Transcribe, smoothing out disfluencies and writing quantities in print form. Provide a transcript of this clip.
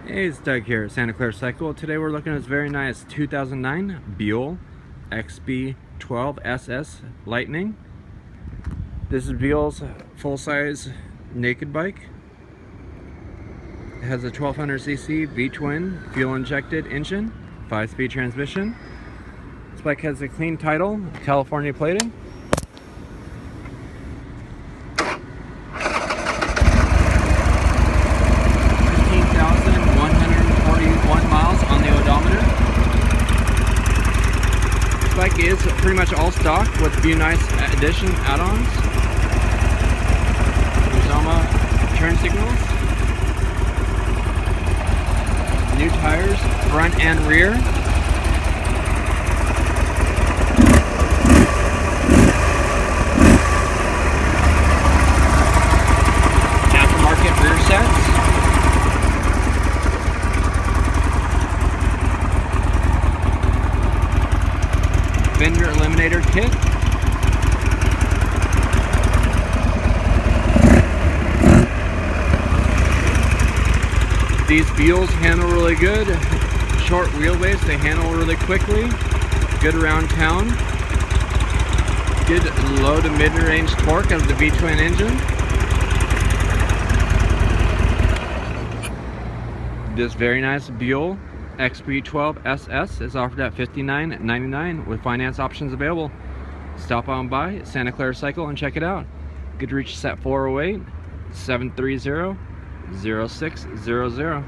Hey, it's Doug here at Santa Clara Cycle. Today we're looking at this very nice 2009 Buell XB12SS Lightning. This is Buell's full-size naked bike. It has a 1200cc V-twin fuel-injected engine, 5-speed transmission. This bike has a clean title, California plated. This bike is pretty much all stock with a few nice addition add-ons. Turn signals, new tires, front and rear. Aftermarket rear sets. Fender eliminator kit. These Buells handle really good. Short wheelbase, they handle really quickly. Good around town. Good low to mid-range torque of the V-twin engine. This very nice Buell XB12SS is offered at $59.99 with finance options available. Stop on by Santa Clara Cycle and check it out. You could reach us at 408-730-0600.